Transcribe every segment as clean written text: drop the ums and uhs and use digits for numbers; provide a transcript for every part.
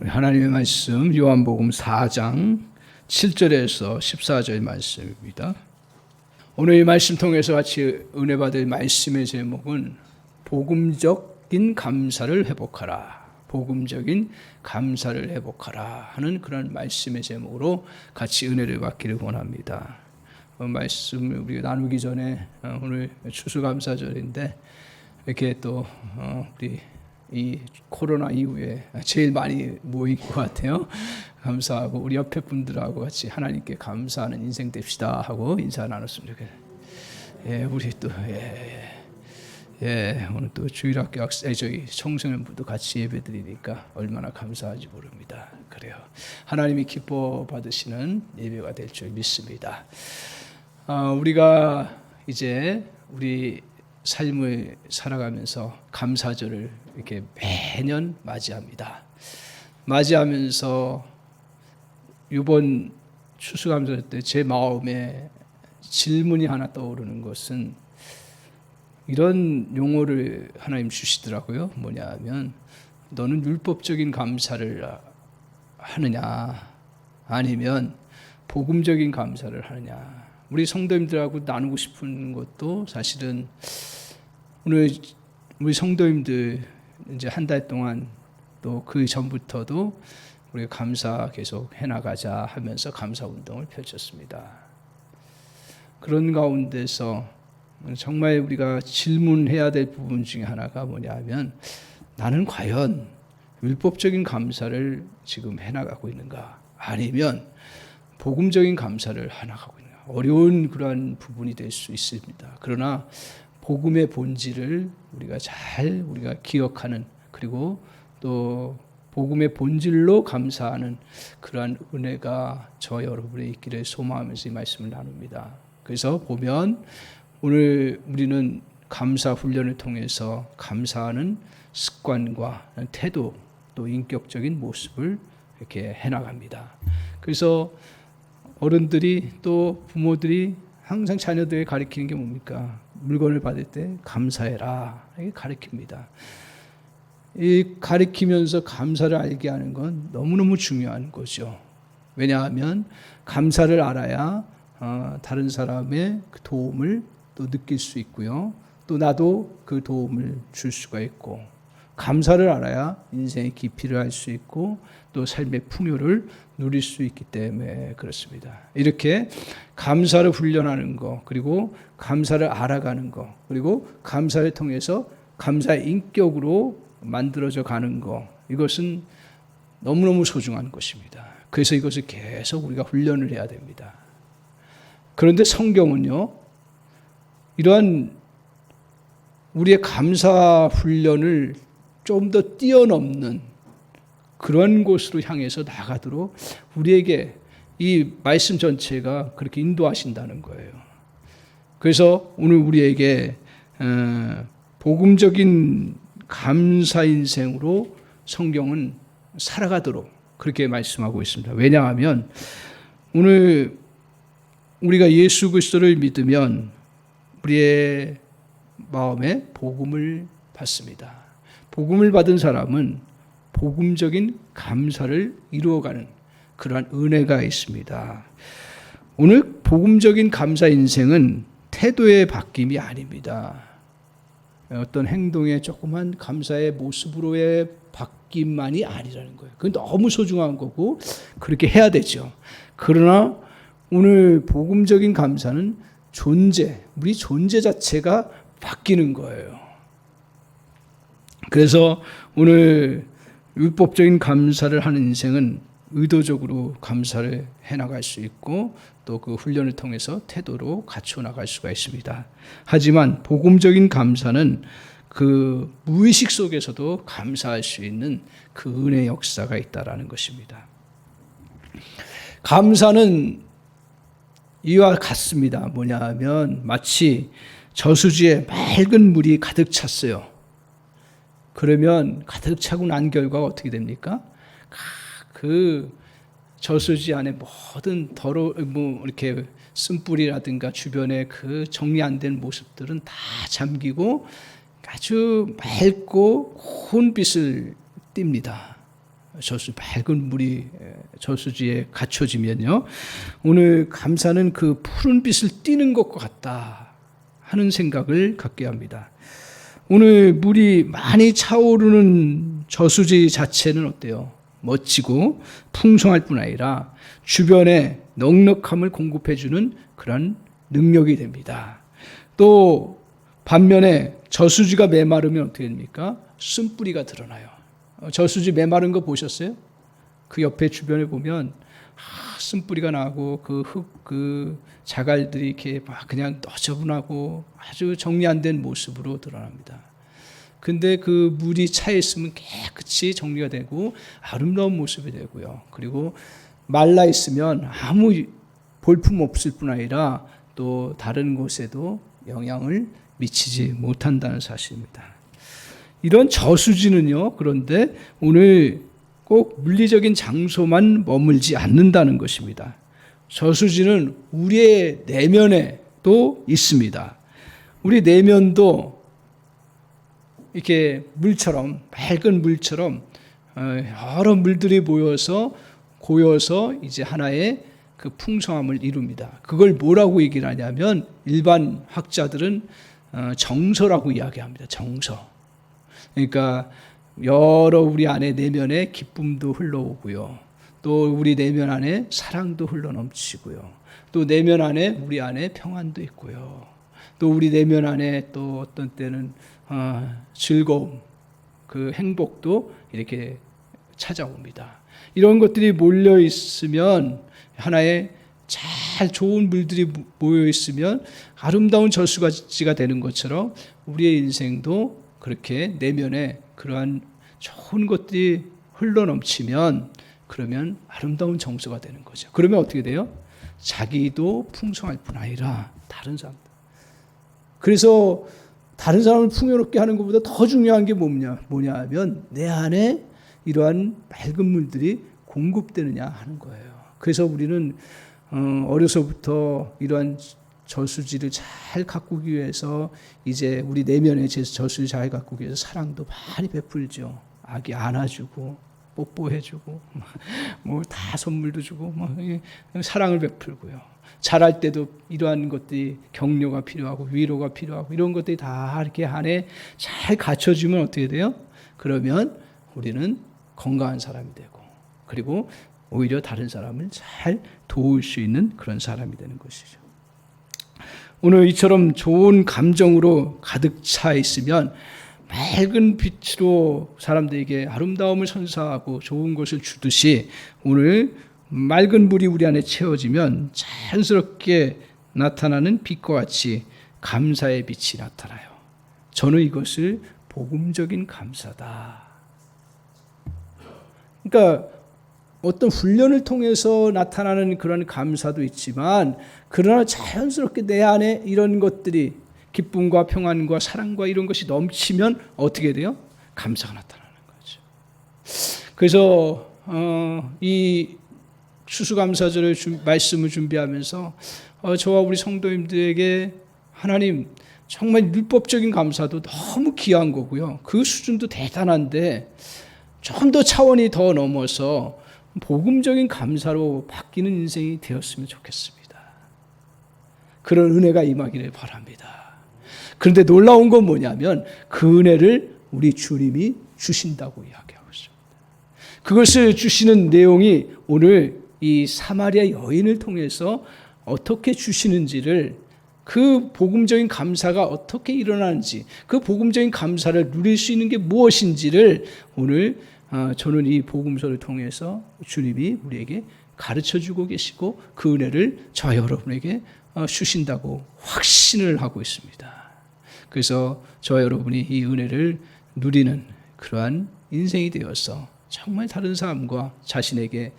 하나님의 말씀 요한복음 4장 7절에서 14절 말씀입니다. 오늘 이 말씀 통해서 같이 은혜 받을 말씀의 제목은 복음적인 감사를 회복하라. 복음적인 감사를 회복하라 하는 그런 말씀의 제목으로 같이 은혜를 받기를 원합니다. 말씀을 우리가 나누기 전에 오늘 추수감사절인데 이렇게 또 우리 이 코로나 이후에 제일 많이 모인 것 같아요. 감사하고 우리 옆에 분들하고 같이 하나님께 감사하는 인생 됩시다 하고 인사 나눴으면 좋겠어요. 예, 우리 또 오늘 또 주일학교 학생 저희 청소년부도 같이 예배드리니까 얼마나 감사한지 모릅니다. 그래요. 하나님이 기뻐 받으시는 예배가 될 줄 믿습니다. 우리가 이제 우리 삶을 살아가면서 감사절을 이렇게 매년 맞이합니다. 맞이하면서 이번 추수감사절 때 제 마음에 질문이 하나 떠오르는 것은 이런 용어를 하나님 주시더라고요. 뭐냐 하면 너는 율법적인 감사를 하느냐 아니면 복음적인 감사를 하느냐. 우리 성도님들하고 나누고 싶은 것도 사실은 오늘 우리 성도님들 이제 한 달 동안 또 그 전부터도 우리가 감사 계속 해나가자 하면서 감사 운동을 펼쳤습니다. 그런 가운데서 정말 우리가 질문해야 될 부분 중에 하나가 뭐냐 하면 나는 과연 율법적인 감사를 지금 해나가고 있는가 아니면 복음적인 감사를 해나가고 있는가. 어려운 그러한 부분이 될 수 있습니다. 그러나 복음의 본질을 우리가 기억하는 그리고 또 복음의 본질로 감사하는 그러한 은혜가 저 여러분의 있기를 소망하면서 이 말씀을 나눕니다. 그래서 보면 오늘 우리는 감사 훈련을 통해서 감사하는 습관과 태도 또 인격적인 모습을 이렇게 해나갑니다. 그래서 어른들이 또 부모들이 항상 자녀들에게 가르치는 게 뭡니까? 물건을 받을 때 감사해라. 이게 가르칩니다. 이 가르치면서 감사를 알게 하는 건 너무너무 중요한 거죠. 왜냐하면 감사를 알아야 다른 사람의 그 도움을 또 느낄 수 있고요. 또 나도 그 도움을 줄 수가 있고 감사를 알아야 인생의 깊이를 알 수 있고 또 삶의 풍요를 누릴 수 있기 때문에 그렇습니다. 이렇게 감사를 훈련하는 것, 그리고 감사를 알아가는 것, 그리고 감사를 통해서 감사의 인격으로 만들어져 가는 것, 이것은 너무너무 소중한 것입니다. 그래서 이것을 계속 우리가 훈련을 해야 됩니다. 그런데 성경은요, 이러한 우리의 감사 훈련을 좀 더 뛰어넘는 그런 곳으로 향해서 나가도록 우리에게 이 말씀 전체가 그렇게 인도하신다는 거예요. 그래서 오늘 우리에게 복음적인 감사 인생으로 성경은 살아가도록 그렇게 말씀하고 있습니다. 왜냐하면 오늘 우리가 예수 그리스도를 믿으면 우리의 마음에 복음을 받습니다. 복음을 받은 사람은 복음적인 감사를 이루어가는 그러한 은혜가 있습니다. 오늘 복음적인 감사 인생은 태도의 바뀜이 아닙니다. 어떤 행동의 조그만 감사의 모습으로의 바뀜만이 아니라는 거예요. 그건 너무 소중한 거고 그렇게 해야 되죠. 그러나 오늘 복음적인 감사는 우리 존재 자체가 바뀌는 거예요. 그래서 오늘 율법적인 감사를 하는 인생은 의도적으로 감사를 해나갈 수 있고 또 그 훈련을 통해서 태도로 갖춰 나갈 수가 있습니다. 하지만 복음적인 감사는 그 무의식 속에서도 감사할 수 있는 그 은혜의 역사가 있다라는 것입니다. 감사는 이와 같습니다. 뭐냐 하면 마치 저수지에 맑은 물이 가득 찼어요. 그러면 가득 차고 난 결과가 어떻게 됩니까? 그 저수지 안에 모든 이렇게 쓴뿌리라든가 주변에 그 정리 안 된 모습들은 다 잠기고 아주 맑고 고운 빛을 띱니다. 맑은 물이 저수지에 갖춰지면요, 오늘 감사는 그 푸른 빛을 띠는 것과 같다 하는 생각을 갖게 합니다. 오늘 물이 많이 차오르는 저수지 자체는 어때요? 멋지고 풍성할 뿐 아니라 주변에 넉넉함을 공급해주는 그런 능력이 됩니다. 또 반면에 저수지가 메마르면 어떻게 됩니까? 쓴뿌리가 드러나요. 저수지 메마른 거 보셨어요? 그 옆에 주변에 보면 쓴뿌리가 나고 그 흙, 그 자갈들이 이렇게 막 그냥 너저분하고 아주 정리 안 된 모습으로 드러납니다. 근데 그 물이 차 있으면 깨끗이 정리가 되고 아름다운 모습이 되고요. 그리고 말라 있으면 아무 볼품 없을 뿐 아니라 또 다른 곳에도 영향을 미치지 못한다는 사실입니다. 이런 저수지는요, 그런데 오늘 꼭 물리적인 장소만 머물지 않는다는 것입니다. 저수지는 우리의 내면에도 있습니다. 우리 내면도 이렇게 물처럼, 맑은 물처럼 여러 물들이 모여서 고여서 이제 하나의 그 풍성함을 이룹니다. 그걸 뭐라고 얘기를 하냐면 일반 학자들은 정서라고 이야기합니다. 정서. 그러니까 여러 우리 안에 내면에 기쁨도 흘러오고요. 또 우리 내면 안에 사랑도 흘러넘치고요. 또 내면 안에 우리 안에 평안도 있고요. 또 우리 내면 안에 또 어떤 때는 즐거움, 그 행복도 이렇게 찾아옵니다. 이런 것들이 몰려 있으면 하나의 잘 좋은 물들이 모여 있으면 아름다운 저수지가 되는 것처럼 우리의 인생도 그렇게 내면에 그러한 좋은 것들이 흘러넘치면 그러면 아름다운 정서가 되는 거죠. 그러면 어떻게 돼요? 자기도 풍성할 뿐 아니라 다른 사람들. 그래서 다른 사람을 풍요롭게 하는 것보다 더 중요한 게 뭐냐 하면 내 안에 이러한 맑은 물들이 공급되느냐 하는 거예요. 그래서 우리는 어려서부터 이러한 저수지를 잘 가꾸기 위해서 이제 우리 내면의 저수지 잘 가꾸기 위해서 사랑도 많이 베풀죠. 아기 안아주고 뽀뽀해주고 뭐 다 선물도 주고 사랑을 베풀고요. 자랄 때도 이러한 것들이 격려가 필요하고 위로가 필요하고 이런 것들이 다 이렇게 안에 잘 갖춰지면 어떻게 돼요? 그러면 우리는 건강한 사람이 되고 그리고 오히려 다른 사람을 잘 도울 수 있는 그런 사람이 되는 것이죠. 오늘 이처럼 좋은 감정으로 가득 차 있으면 맑은 빛으로 사람들에게 아름다움을 선사하고 좋은 것을 주듯이 오늘 맑은 물이 우리 안에 채워지면 자연스럽게 나타나는 빛과 같이 감사의 빛이 나타나요. 저는 이것을 복음적인 감사다. 그러니까 어떤 훈련을 통해서 나타나는 그런 감사도 있지만 그러나 자연스럽게 내 안에 이런 것들이 기쁨과 평안과 사랑과 이런 것이 넘치면 어떻게 돼요? 감사가 나타나는 거죠. 그래서 이 추수감사절의 말씀을 준비하면서 저와 우리 성도님들에게 하나님 정말 율법적인 감사도 너무 귀한 거고요. 그 수준도 대단한데 좀 더 차원이 더 넘어서 복음적인 감사로 바뀌는 인생이 되었으면 좋겠습니다. 그런 은혜가 임하기를 바랍니다. 그런데 놀라운 건 뭐냐면 그 은혜를 우리 주님이 주신다고 이야기하고 있습니다. 그것을 주시는 내용이 오늘 이 사마리아 여인을 통해서 어떻게 주시는지를 그 복음적인 감사가 어떻게 일어나는지 그 복음적인 감사를 누릴 수 있는 게 무엇인지를 오늘 저는 이 복음서를 통해서 주님이 우리에게 가르쳐주고 계시고 그 은혜를 저와 여러분에게 주신다고 확신을 하고 있습니다. 그래서 저와 여러분이 이 은혜를 누리는 그러한 인생이 되어서 정말 다른 사람과 자신에게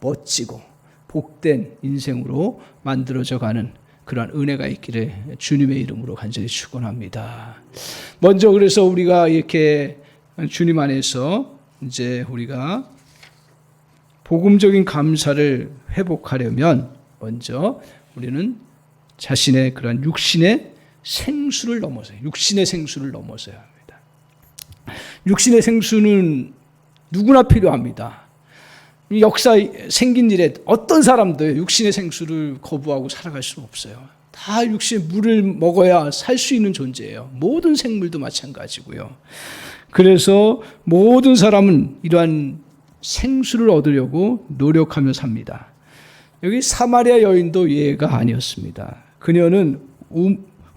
멋지고 복된 인생으로 만들어져가는 그러한 은혜가 있기를 주님의 이름으로 간절히 축원합니다. 먼저 그래서 우리가 이렇게 주님 안에서 이제 우리가 복음적인 감사를 회복하려면 먼저 우리는 자신의 그런 육신의 생수를 넘어서야 합니다. 육신의 생수는 누구나 필요합니다. 이 역사 생긴 일에 어떤 사람도 육신의 생수를 거부하고 살아갈 수는 없어요. 다 육신의 물을 먹어야 살 수 있는 존재예요. 모든 생물도 마찬가지고요. 그래서 모든 사람은 이러한 생수를 얻으려고 노력하며 삽니다. 여기 사마리아 여인도 예가 아니었습니다. 그녀는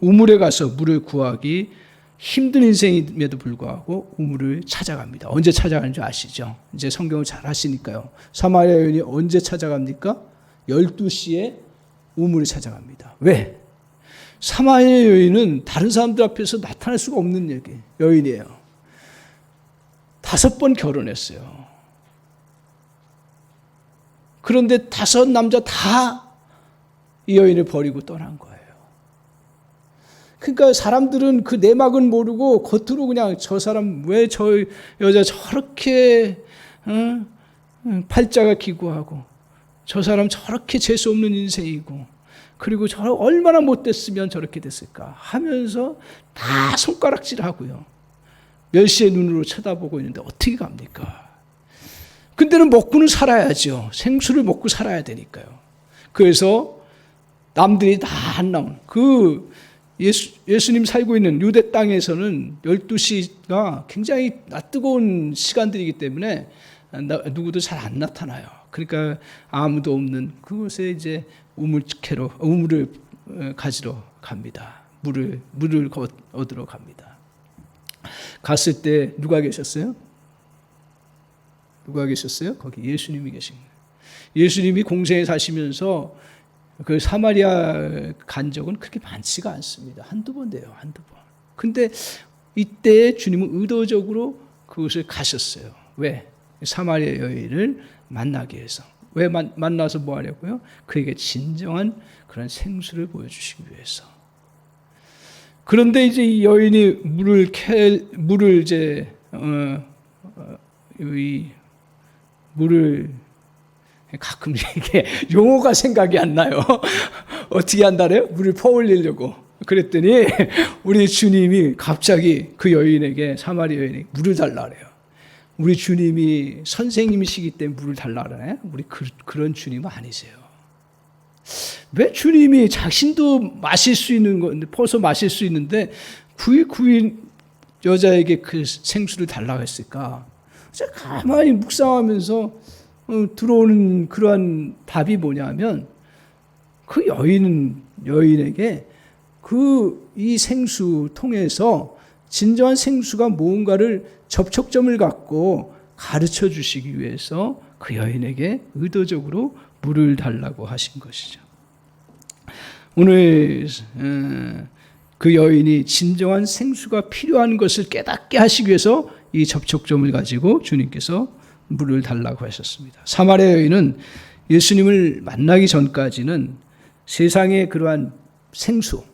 우물에 가서 물을 구하기 힘든 인생임에도 불구하고 우물을 찾아갑니다. 언제 찾아가는 줄 아시죠? 이제 성경을 잘 아시니까요. 사마리아 여인이 언제 찾아갑니까? 12시에 우물을 찾아갑니다. 왜? 사마리아 여인은 다른 사람들 앞에서 나타날 수가 없는 여인이에요. 5번 결혼했어요. 그런데 5 남자 다 이 여인을 버리고 떠난 거예요. 그러니까 사람들은 그 내막은 모르고 겉으로 그냥 저 사람 왜 저 여자 저렇게 팔자가 기구하고 저 사람 저렇게 재수 없는 인생이고 그리고 저 얼마나 못됐으면 저렇게 됐을까 하면서 다 손가락질하고요. 멸시의 눈으로 쳐다보고 있는데 어떻게 갑니까? 근데는 먹고는 살아야죠. 생수를 먹고 살아야 되니까요. 그래서 남들이 다 안 나오는 예수님 살고 있는 유대 땅에서는 12시가 굉장히 뜨거운 시간들이기 때문에 누구도 잘 안 나타나요. 그러니까 아무도 없는 그곳에 이제 우물을 가지러 갑니다. 물을 얻으러 갑니다. 갔을 때 누가 계셨어요? 누가 계셨어요? 거기 예수님이 계신 거예요. 예수님이 공생에 사시면서 그 사마리아 간 적은 그렇게 많지가 않습니다. 한두 번 돼요. 한두 번. 근데 이때 주님은 의도적으로 그곳을 가셨어요. 왜? 사마리아 여인을 만나기 위해서. 왜 만나서 뭐 하려고요? 그에게 진정한 그런 생수를 보여주시기 위해서. 그런데 이제 이 여인이 물을 가끔 이게 용어가 생각이 안 나요. 어떻게 한다래요? 물을 퍼올리려고. 그랬더니 우리 주님이 갑자기 그 여인에게 사마리아 여인에게 물을 달라 그래요. 우리 주님이 선생님이시기 때문에 물을 달라 그러나요? 우리 그런 주님은 아니세요. 왜 주님이 자신도 마실 수 있는 건데 퍼서 마실 수 있는데 구인 여자에게 그 생수를 달라고 했을까? 제가 가만히 묵상하면서 들어오는 그러한 답이 뭐냐면 그 여인에게 이 생수 통해서 진정한 생수가 무언가를 접촉점을 갖고 가르쳐 주시기 위해서 그 여인에게 의도적으로 물을 달라고 하신 것이죠. 오늘 그 여인이 진정한 생수가 필요한 것을 깨닫게 하시기 위해서 이 접촉점을 가지고 주님께서 물을 달라고 하셨습니다. 사마리아 여인은 예수님을 만나기 전까지는 세상의 그러한 생수,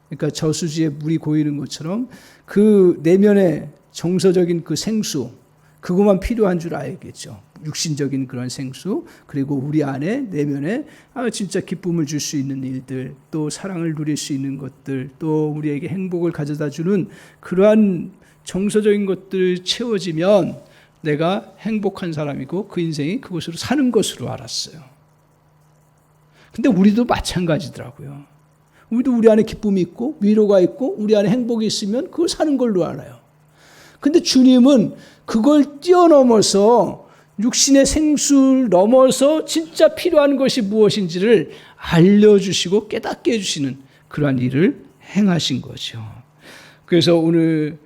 그러니까 저수지에 물이 고이는 것처럼 그 내면의 정서적인 그 생수, 그것만 필요한 줄 알겠죠. 육신적인 그런 생수, 그리고 우리 안에 내면에 진짜 기쁨을 줄 수 있는 일들, 또 사랑을 누릴 수 있는 것들, 또 우리에게 행복을 가져다 주는 그러한 정서적인 것들 채워지면 내가 행복한 사람이고 그 인생이 그것으로 사는 것으로 알았어요. 근데 우리도 마찬가지더라고요. 우리도 우리 안에 기쁨이 있고 위로가 있고 우리 안에 행복이 있으면 그걸 사는 걸로 알아요. 근데 주님은 그걸 뛰어넘어서 육신의 생수를 넘어서 진짜 필요한 것이 무엇인지를 알려주시고 깨닫게 해주시는 그러한 일을 행하신 거죠. 그래서 오늘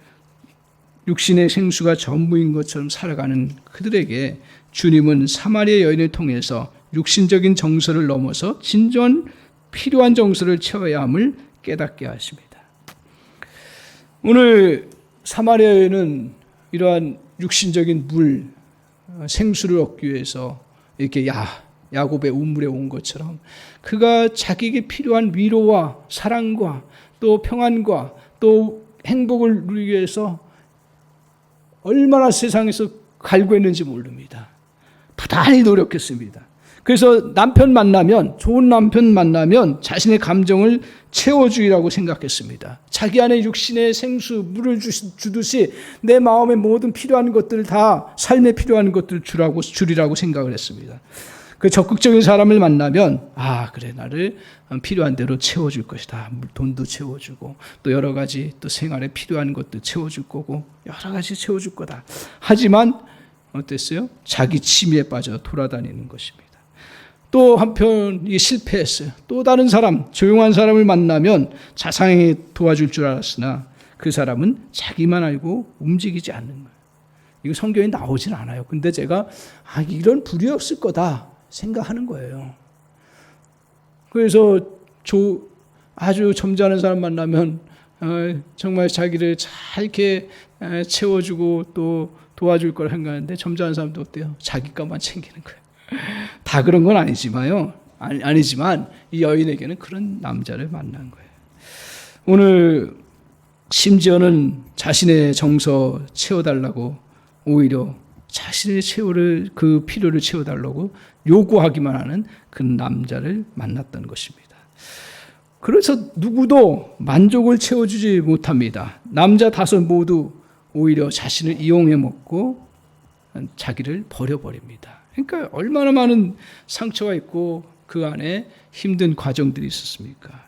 육신의 생수가 전부인 것처럼 살아가는 그들에게 주님은 사마리아 여인을 통해서 육신적인 정서를 넘어서 진정한 필요한 정서를 채워야 함을 깨닫게 하십니다. 오늘 사마리아 여인은 이러한 육신적인 물, 생수를 얻기 위해서 이렇게 야곱의 우물에 온 것처럼 그가 자기에게 필요한 위로와 사랑과 또 평안과 또 행복을 누리기 위해서 얼마나 세상에서 갈구했는지 모릅니다. 부단히 노력했습니다. 그래서 남편 만나면, 좋은 남편 만나면 자신의 감정을 채워주리라고 생각했습니다. 자기 안에 육신의 생수, 물을 주듯이 내 마음에 모든 필요한 것들을 다, 삶에 필요한 것들을 주리라고 생각을 했습니다. 그 적극적인 사람을 만나면, 그래, 나를 필요한 대로 채워줄 것이다. 돈도 채워주고, 또 여러 가지 또 생활에 필요한 것도 채워줄 거고, 여러 가지 채워줄 거다. 하지만, 어땠어요? 자기 취미에 빠져 돌아다니는 것입니다. 또 한편 실패했어요. 또 다른 사람, 조용한 사람을 만나면 자상히 도와줄 줄 알았으나 그 사람은 자기만 알고 움직이지 않는 거예요. 이거 성경에 나오진 않아요. 근데 제가 이런 불이 없을 거다 생각하는 거예요. 그래서 아주 점잖은 사람 만나면 정말 자기를 잘 이렇게 채워주고 또 도와줄 걸 생각하는데 점잖은 사람도 어때요? 자기 것만 챙기는 거예요. 다 그런 건 아니지만 이 여인에게는 그런 남자를 만난 거예요. 오늘 심지어는 자신의 정서 채워달라고 오히려 자신의 그 필요를 채워달라고 요구하기만 하는 그 남자를 만났던 것입니다. 그래서 누구도 만족을 채워주지 못합니다. 남자 5 모두 오히려 자신을 이용해 먹고 자기를 버려버립니다. 그러니까 얼마나 많은 상처가 있고 그 안에 힘든 과정들이 있었습니까?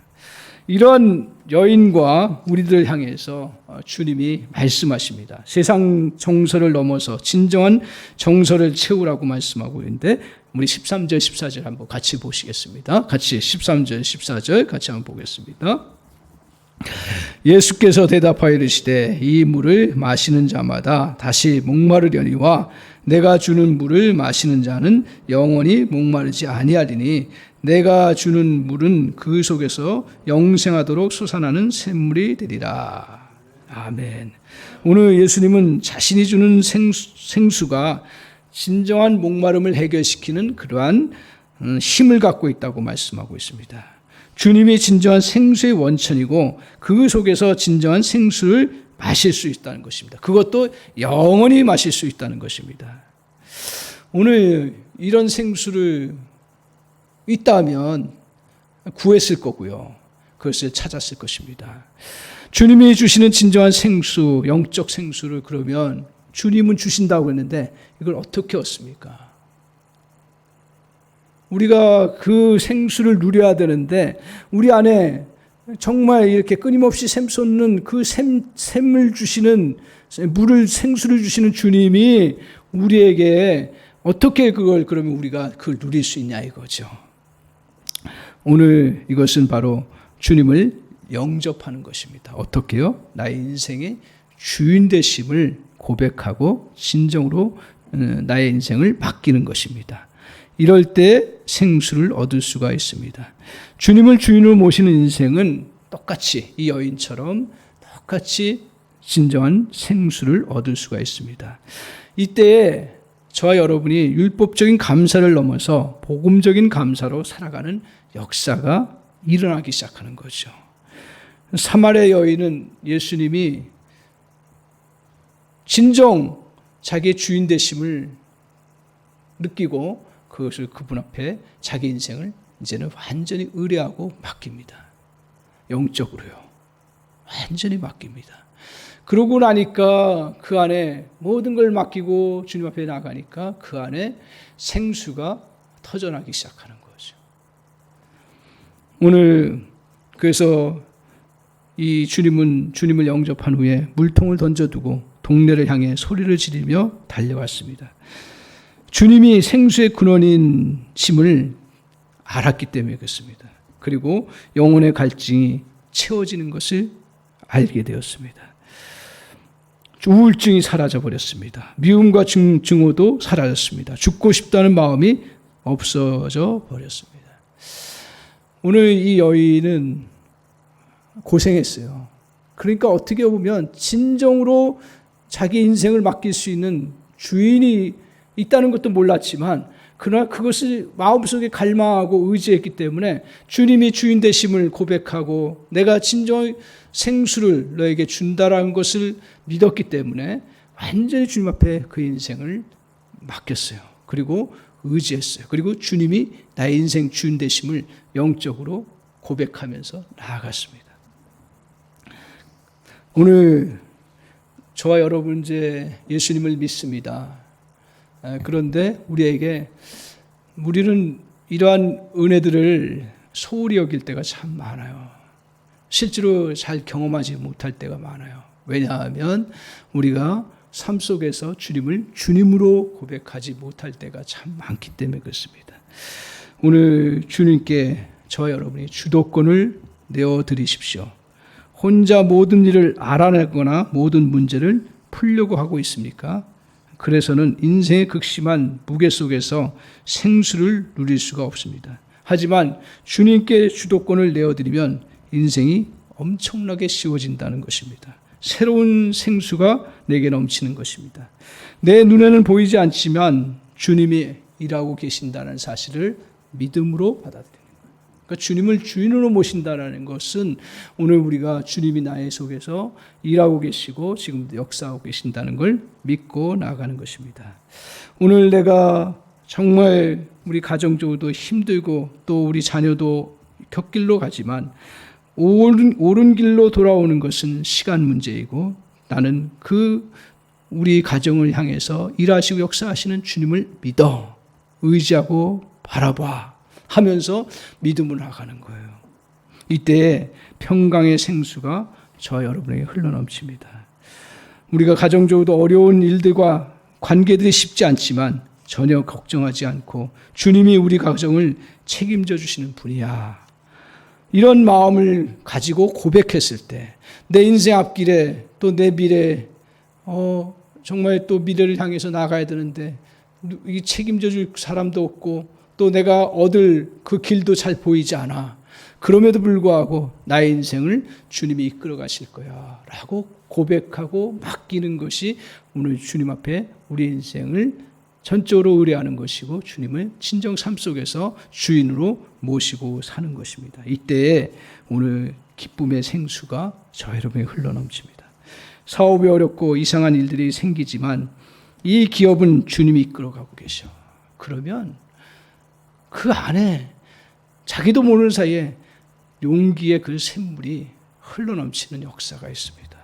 이런 여인과 우리들을 향해서 주님이 말씀하십니다. 세상 정서를 넘어서 진정한 정서를 채우라고 말씀하고 있는데 우리 13절 14절 한번 같이 보시겠습니다. 같이 13절 14절 같이 한번 보겠습니다. 예수께서 대답하여 이르시되 이 물을 마시는 자마다 다시 목마르려니와 내가 주는 물을 마시는 자는 영원히 목마르지 아니하리니 내가 주는 물은 그 속에서 영생하도록 솟아나는 샘물이 되리라. 아멘. 오늘 예수님은 자신이 주는 생수가 진정한 목마름을 해결시키는 그러한 힘을 갖고 있다고 말씀하고 있습니다. 주님이 진정한 생수의 원천이고 그 속에서 진정한 생수를 마실 수 있다는 것입니다. 그것도 영원히 마실 수 있다는 것입니다. 오늘 이런 생수를 있다면 구했을 거고요. 그것을 찾았을 것입니다. 주님이 주시는 진정한 생수, 영적 생수를 그러면 주님은 주신다고 했는데 이걸 어떻게 얻습니까? 우리가 그 생수를 누려야 되는데 우리 안에 정말 이렇게 끊임없이 샘솟는 그 샘을 주시는 생수를 주시는 주님이 우리에게 어떻게 그러면 우리가 그걸 누릴 수 있냐 이거죠. 오늘 이것은 바로 주님을 영접하는 것입니다. 어떻게요? 나의 인생의 주인 되심을 고백하고 진정으로 나의 인생을 맡기는 것입니다. 이럴 때 생수를 얻을 수가 있습니다. 주님을 주인으로 모시는 인생은 똑같이 이 여인처럼 똑같이 진정한 생수를 얻을 수가 있습니다. 이때에 저와 여러분이 율법적인 감사를 넘어서 복음적인 감사로 살아가는 역사가 일어나기 시작하는 거죠. 사마리아 여인은 예수님이 진정 자기의 주인 되심을 느끼고 그것을 그분 앞에 자기 인생을 이제는 완전히 의뢰하고 맡깁니다. 영적으로요. 완전히 맡깁니다. 그러고 나니까 그 안에 모든 걸 맡기고 주님 앞에 나가니까 그 안에 생수가 터져나기 시작하는 거죠. 오늘 그래서 이 주님을 영접한 후에 물통을 던져두고 동네를 향해 소리를 지르며 달려왔습니다. 주님이 생수의 근원인 심을 알았기 때문에 그렇습니다. 그리고 영혼의 갈증이 채워지는 것을 알게 되었습니다. 우울증이 사라져 버렸습니다. 미움과 증오도 사라졌습니다. 죽고 싶다는 마음이 없어져 버렸습니다. 오늘 이 여인은 고생했어요. 그러니까 어떻게 보면 진정으로 자기 인생을 맡길 수 있는 주인이 있다는 것도 몰랐지만 그러나 그것을 마음속에 갈망하고 의지했기 때문에 주님이 주인 되심을 고백하고 내가 진정한 생수를 너에게 준다라는 것을 믿었기 때문에 완전히 주님 앞에 그 인생을 맡겼어요. 그리고 의지했어요. 그리고 주님이 나의 인생 주인 되심을 영적으로 고백하면서 나아갔습니다. 오늘 저와 여러분 이제 예수님을 믿습니다. 그런데 우리는 이러한 은혜들을 소홀히 여길 때가 참 많아요. 실제로 잘 경험하지 못할 때가 많아요. 왜냐하면 우리가 삶 속에서 주님을 주님으로 고백하지 못할 때가 참 많기 때문에 그렇습니다. 오늘 주님께 저와 여러분이 주도권을 내어드리십시오. 혼자 모든 일을 알아내거나 모든 문제를 풀려고 하고 있습니까? 그래서는 인생의 극심한 무게 속에서 생수를 누릴 수가 없습니다. 하지만 주님께 주도권을 내어드리면 인생이 엄청나게 쉬워진다는 것입니다. 새로운 생수가 내게 넘치는 것입니다. 내 눈에는 보이지 않지만 주님이 일하고 계신다는 사실을 믿음으로 받아들이는 거예요. 그러니까 주님을 주인으로 모신다는 것은 오늘 우리가 주님이 나의 속에서 일하고 계시고 지금도 역사하고 계신다는 걸 믿고 나아가는 것입니다. 오늘 내가 정말 우리 가정적으로도 힘들고 또 우리 자녀도 곁길로 가지만 옳은 길로 돌아오는 것은 시간 문제이고 나는 우리 가정을 향해서 일하시고 역사하시는 주님을 믿어 의지하고 바라봐 하면서 믿음으로 나가는 거예요. 이때 평강의 생수가 저와 여러분에게 흘러넘칩니다. 우리가 가정적으로도 어려운 일들과 관계들이 쉽지 않지만 전혀 걱정하지 않고 주님이 우리 가정을 책임져 주시는 분이야. 이런 마음을 가지고 고백했을 때 내 인생 앞길에 또 내 미래 정말 또 미래를 향해서 나가야 되는데 이 책임져 줄 사람도 없고 또 내가 얻을 그 길도 잘 보이지 않아. 그럼에도 불구하고 나의 인생을 주님이 이끌어 가실 거야 라고 고백하고 맡기는 것이 오늘 주님 앞에 우리 인생을 전적으로 의뢰하는 것이고 주님을 친정 삶 속에서 주인으로 모시고 사는 것입니다. 이때에 오늘 기쁨의 생수가 저 여러분에 흘러넘칩니다. 사업이 어렵고 이상한 일들이 생기지만 이 기업은 주님이 이끌어가고 계셔. 그러면 그 안에 자기도 모르는 사이에 용기의 그 샘물이 흘러넘치는 역사가 있습니다.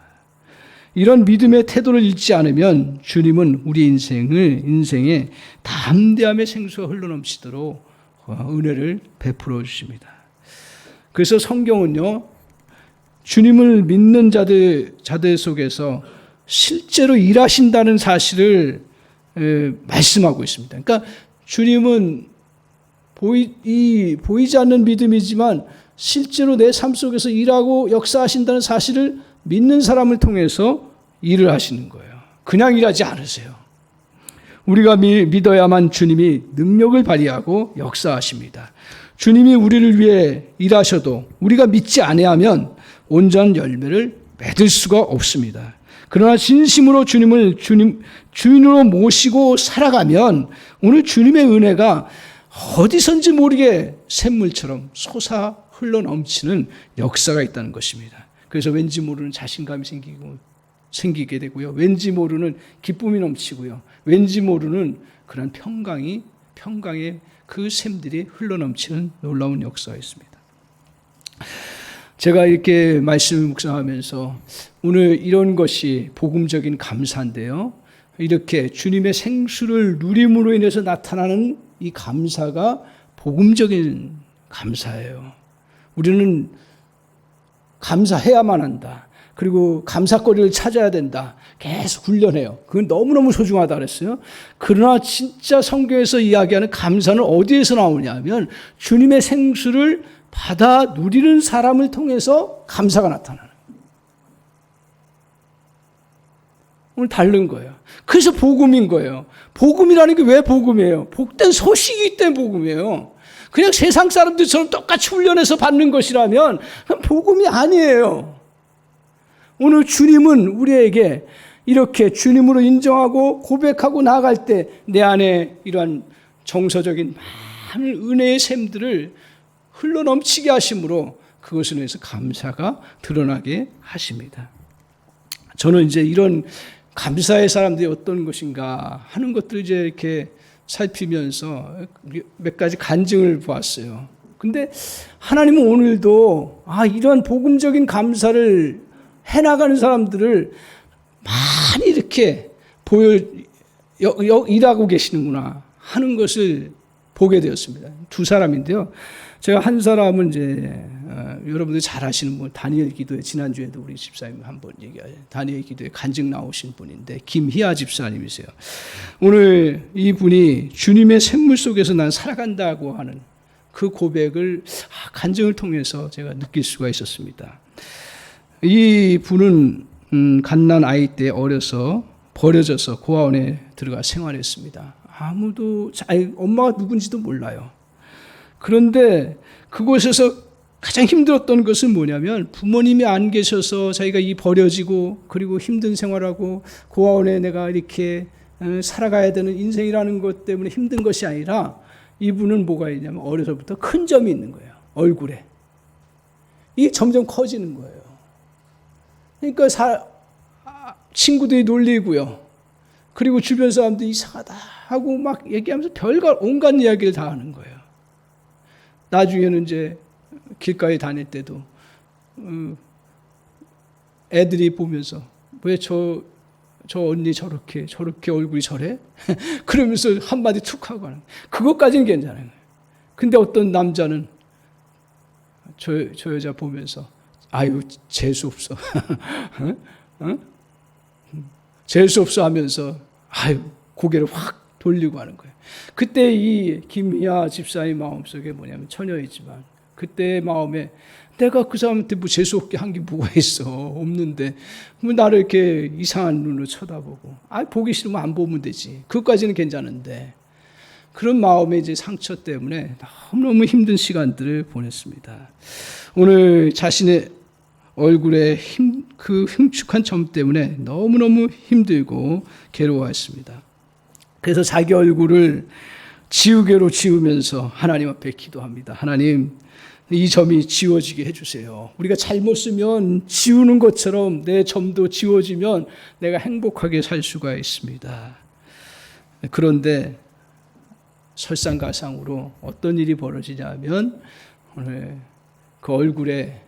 이런 믿음의 태도를 잃지 않으면 주님은 우리 인생에 담대함의 생수가 흘러넘치도록 은혜를 베풀어 주십니다. 그래서 성경은요, 주님을 믿는 자들 속에서 실제로 일하신다는 사실을 말씀하고 있습니다. 그러니까 주님은 보이지 않는 믿음이지만 실제로 내 삶 속에서 일하고 역사하신다는 사실을 믿는 사람을 통해서 일을 하시는 거예요. 그냥 일하지 않으세요. 우리가 믿어야만 주님이 능력을 발휘하고 역사하십니다. 주님이 우리를 위해 일하셔도 우리가 믿지 아니하면 온전한 열매를 맺을 수가 없습니다. 그러나 진심으로 주님을 주인으로 모시고 살아가면 오늘 주님의 은혜가 어디선지 모르게 샘물처럼 솟아 흘러넘치는 역사가 있다는 것입니다. 그래서 왠지 모르는 자신감이 생기게 되고요. 왠지 모르는 기쁨이 넘치고요. 왠지 모르는 그런 평강의 그 샘들이 흘러넘치는 놀라운 역사가 있습니다. 제가 이렇게 말씀을 묵상하면서 오늘 이런 것이 복음적인 감사인데요. 이렇게 주님의 생수를 누림으로 인해서 나타나는 이 감사가 복음적인 감사예요. 우리는 감사해야만 한다. 그리고 감사거리를 찾아야 된다. 계속 훈련해요. 그건 너무너무 소중하다 그랬어요. 그러나 진짜 성경에서 이야기하는 감사는 어디에서 나오냐 하면 주님의 생수를 받아 누리는 사람을 통해서 감사가 나타나는 거예요. 오늘 다른 거예요. 그래서 복음인 거예요. 복음이라는 게 왜 복음이에요? 복된 소식이기 때문에 복음이에요. 그냥 세상 사람들처럼 똑같이 훈련해서 받는 것이라면 그건 복음이 아니에요. 오늘 주님은 우리에게 이렇게 주님으로 인정하고 고백하고 나아갈 때 내 안에 이러한 정서적인 많은 은혜의 샘들을 흘러넘치게 하심으로 그것을 위해서 감사가 드러나게 하십니다. 저는 이제 이런 감사의 사람들이 어떤 것인가 하는 것들을 이제 이렇게 살피면서 몇 가지 간증을 보았어요. 근데 하나님은 오늘도 이런 복음적인 감사를 해나가는 사람들을 많이 이렇게 일하고 계시는구나 하는 것을 보게 되었습니다. 두 사람인데요. 제가 한 사람은 이제 여러분들이 잘 아시는 분, 다니엘 기도회, 지난주에도 우리 집사님 한번 얘기하죠. 다니엘 기도회 간증 나오신 분인데 김희아 집사님이세요. 오늘 이분이 주님의 샘물 속에서 난 살아간다고 하는 그 고백을 간증을 통해서 제가 느낄 수가 있었습니다. 이 분은 갓난 아이 때 어려서 버려져서 고아원에 들어가 생활했습니다. 아무도 엄마가 누군지도 몰라요. 그런데 그곳에서 가장 힘들었던 것은 뭐냐면 부모님이 안 계셔서 자기가 이 버려지고 그리고 힘든 생활하고 고아원에 내가 이렇게 살아가야 되는 인생이라는 것 때문에 힘든 것이 아니라 이분은 뭐가 있냐면 어려서부터 큰 점이 있는 거예요. 얼굴에. 이게 점점 커지는 거예요. 그러니까 친구들이 놀리고요. 그리고 주변 사람들이 이상하다 하고 막 얘기하면서 별걸 온갖 이야기를 다 하는 거예요. 나중에는 이제 길가에 다닐 때도 애들이 보면서 왜 저 언니 저렇게 얼굴이 저래? 그러면서 한마디 툭 하고 하는. 그것까지는 괜찮아요. 근데 어떤 남자는 저 여자 보면서 아유 재수 없어. 재수 없어 하면서 아유 고개를 확 돌리고 하는 거예요. 그때 이 김희아 집사의 마음속에 뭐냐면 처녀이지만 그때의 마음에 내가 그 사람한테 뭐 재수 없게 한 게 뭐가 있어. 없는데 뭐 나를 이렇게 이상한 눈으로 쳐다보고 보기 싫으면 안 보면 되지. 그것까지는 괜찮은데 그런 마음의 이제 상처 때문에 너무너무 힘든 시간들을 보냈습니다. 오늘 자신의 얼굴에 그 흉측한 점 때문에 너무너무 힘들고 괴로워했습니다. 그래서 자기 얼굴을 지우개로 지우면서 하나님 앞에 기도합니다. 하나님, 이 점이 지워지게 해주세요. 우리가 잘못 쓰면 지우는 것처럼 내 점도 지워지면 내가 행복하게 살 수가 있습니다. 그런데 설상가상으로 어떤 일이 벌어지냐면 오늘 그 얼굴에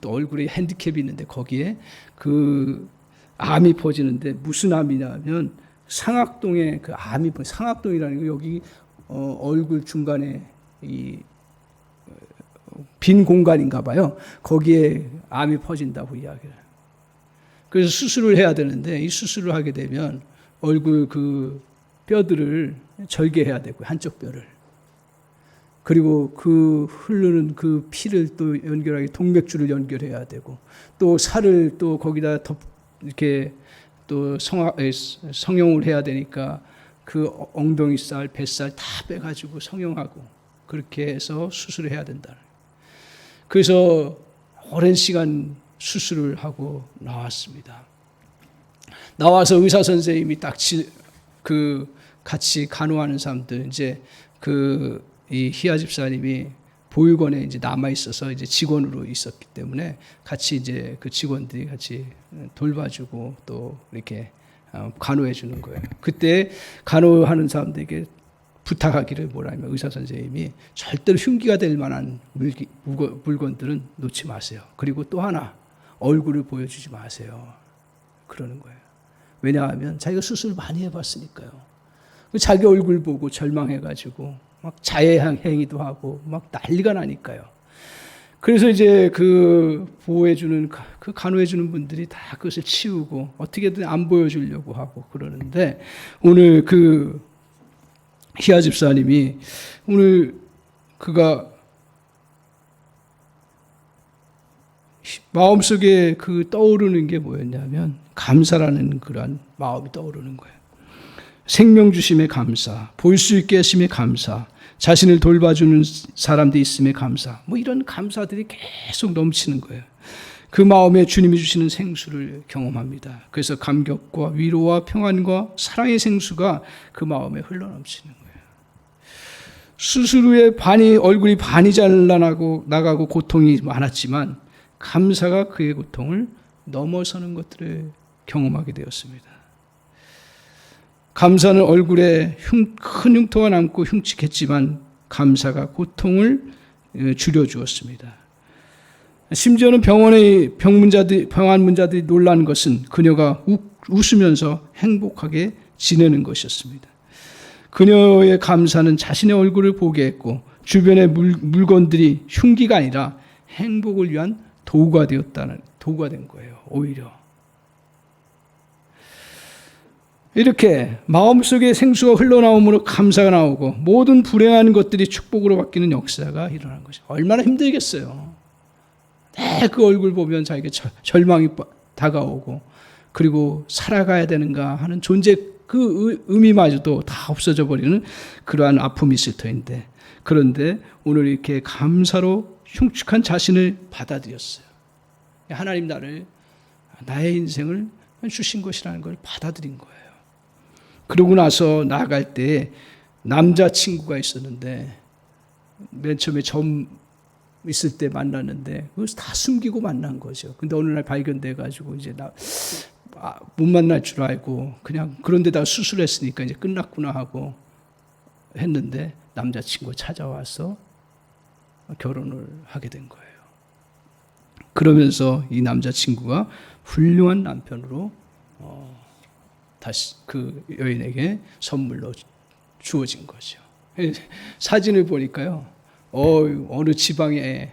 또 얼굴에 핸디캡이 있는데 거기에 그 암이 퍼지는데 무슨 암이냐면 상악동에 그 암이 상악동이라는 거 여기 얼굴 중간에 이 빈 공간인가 봐요. 거기에 암이 퍼진다고 이야기를. 그래서 수술을 해야 되는데 이 수술을 하게 되면 얼굴 그 뼈들을 절개해야 되고 한쪽 뼈를. 그리고 그 흐르는 그 피를 또 연결하기 동맥줄을 연결해야 되고 또 살을 또 거기다 이렇게 또 성형을 해야 되니까 그 엉덩이 살, 뱃살 다 빼가지고 성형하고 그렇게 해서 수술을 해야 된다. 그래서 오랜 시간 수술을 하고 나왔습니다. 나와서 의사 선생님이 같이 간호하는 사람들 이제 이 희아 집사님이 보육원에 이제 남아 있어서 이제 직원으로 있었기 때문에 같이 이제 그 직원들이 같이 돌봐주고 또 이렇게 간호해 주는 거예요. 그때 간호하는 사람들에게 부탁하기를 뭐라면 의사 선생님이 절대로 흉기가 될 만한 물건들은 놓지 마세요. 그리고 또 하나 얼굴을 보여주지 마세요. 그러는 거예요. 왜냐하면 자기가 수술 많이 해봤으니까요. 자기 얼굴 보고 절망해가지고 막 자해 행위도 하고 막 난리가 나니까요. 그래서 이제 그 보호해주는 그 간호해주는 분들이 다 그것을 치우고 어떻게든 안 보여주려고 하고 그러는데 오늘 그 희아 집사님이 오늘 그가 마음속에 그 떠오르는 게 뭐였냐면 감사라는 그러한 마음이 떠오르는 거예요. 생명 주심에 감사, 볼 수 있게 하심에 감사, 자신을 돌봐주는 사람들이 있음에 감사, 뭐 이런 감사들이 계속 넘치는 거예요. 그 마음에 주님이 주시는 생수를 경험합니다. 그래서 감격과 위로와 평안과 사랑의 생수가 그 마음에 흘러넘치는 거예요. 수술 후에 얼굴이 반이 잘라나가고 고통이 많았지만 감사가 그의 고통을 넘어서는 것들을 경험하게 되었습니다. 감사는 얼굴에 큰 흉터가 남고 흉측했지만 감사가 고통을 줄여주었습니다. 심지어는 병원의 병환문자들이 놀란 것은 그녀가 웃으면서 행복하게 지내는 것이었습니다. 그녀의 감사는 자신의 얼굴을 보게 했고 주변의 물건들이 흉기가 아니라 행복을 위한 도구가 된 거예요. 오히려 이렇게 마음속에 생수가 흘러나오므로 감사가 나오고 모든 불행한 것들이 축복으로 바뀌는 역사가 일어난 것이죠. 얼마나 힘들겠어요. 그 얼굴 보면 자기가 절망이 다가오고 그리고 살아가야 되는가 하는 존재 그 의미마저도 다 없어져 버리는 그러한 아픔이 있을 터인데, 그런데 오늘 이렇게 감사로 흉측한 자신을 받아들였어요. 하나님 나의 인생을 주신 것이라는 걸 받아들인 거예요. 그러고 나서 나아갈 때 남자친구가 있었는데 맨 처음에 점 있을 때 만났는데 그걸 다 숨기고 만난 거죠. 근데 어느 날 발견돼 가지고 이제 못 만날 줄 알고 그냥 그런 데다가 수술했으니까 이제 끝났구나 하고 했는데 남자친구가 찾아와서 결혼을 하게 된 거예요. 그러면서 이 남자친구가 훌륭한 남편으로 다시 그 여인에게 선물로 주어진 거죠. 사진을 보니까요, 어느 지방에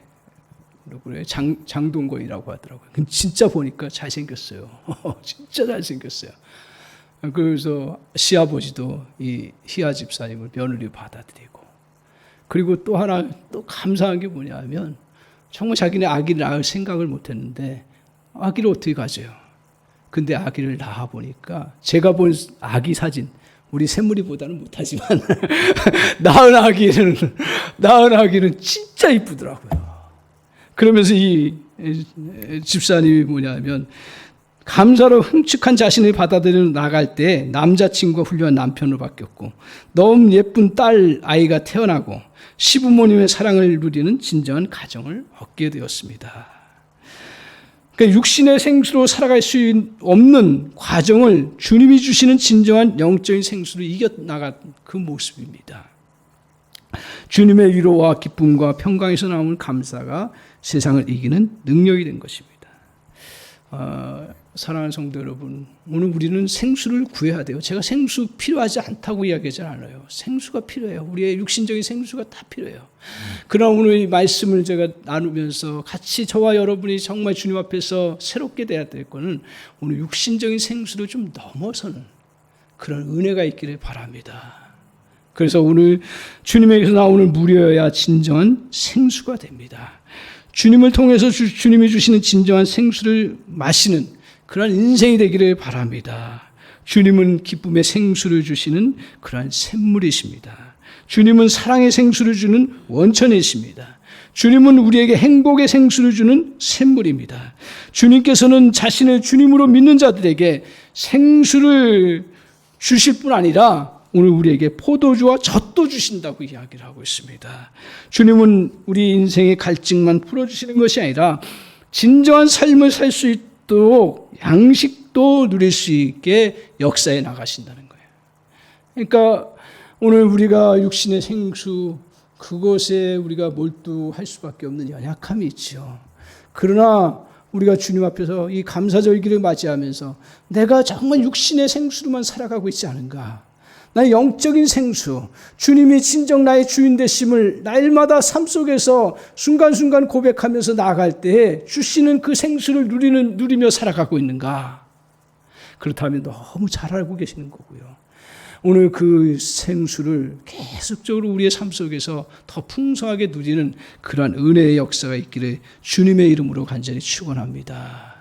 장동건이라고 하더라고요. 진짜 보니까 잘생겼어요. 진짜 잘생겼어요. 그래서 시아버지도 이 희아 집사님을 며느리 받아들이고, 그리고 또 하나 또 감사한 게 뭐냐면 정말 자기네 아기를 낳을 생각을 못했는데 아기를 어떻게 가져요? 근데 아기를 낳아 보니까 제가 본 아기 사진, 우리 새무리보다는 못하지만 낳은 아기는 진짜 이쁘더라고요. 그러면서 이 집사님이 뭐냐면 감사로 흉측한 자신을 받아들여 나갈 때 남자친구가 훌륭한 남편으로 바뀌었고 너무 예쁜 딸 아이가 태어나고 시부모님의 사랑을 누리는 진정한 가정을 얻게 되었습니다. 그러니까 육신의 생수로 살아갈 수 없는 과정을 주님이 주시는 진정한 영적인 생수로 이겨나간 그 모습입니다. 주님의 위로와 기쁨과 평강에서 나오는 감사가 세상을 이기는 능력이 된 것입니다. 사랑하는 성도 여러분, 오늘 우리는 생수를 구해야 돼요. 제가 생수 필요하지 않다고 이야기하지 않아요. 생수가 필요해요. 우리의 육신적인 생수가 다 필요해요. 그러나 오늘 이 말씀을 제가 나누면서 같이 저와 여러분이 정말 주님 앞에서 새롭게 돼야 될 것은 오늘 육신적인 생수를 좀 넘어서는 그런 은혜가 있기를 바랍니다. 그래서 오늘 주님에게서 나오는 무료여야 진정한 생수가 됩니다. 주님을 통해서 주님이 주시는 진정한 생수를 마시는 그러한 인생이 되기를 바랍니다. 주님은 기쁨의 생수를 주시는 그러한 샘물이십니다. 주님은 사랑의 생수를 주는 원천이십니다. 주님은 우리에게 행복의 생수를 주는 샘물입니다. 주님께서는 자신을 주님으로 믿는 자들에게 생수를 주실 뿐 아니라 오늘 우리에게 포도주와 젖도 주신다고 이야기를 하고 있습니다. 주님은 우리 인생의 갈증만 풀어주시는 것이 아니라 진정한 삶을 살 수 있도록 양식도 누릴 수 있게 역사에 나가신다는 거예요. 그러니까 오늘 우리가 육신의 생수, 그것에 우리가 몰두할 수밖에 없는 연약함이 있죠. 그러나 우리가 주님 앞에서 이 감사절기를 맞이하면서 내가 정말 육신의 생수로만 살아가고 있지 않은가? 나의 영적인 생수, 주님이 진정 나의 주인 되심을 날마다 삶 속에서 순간순간 고백하면서 나아갈 때에 주시는 그 생수를 누리며 살아가고 있는가? 그렇다면 너무 잘 알고 계시는 거고요. 오늘 그 생수를 계속적으로 우리의 삶 속에서 더 풍성하게 누리는 그러한 은혜의 역사가 있기를 주님의 이름으로 간절히 축원합니다.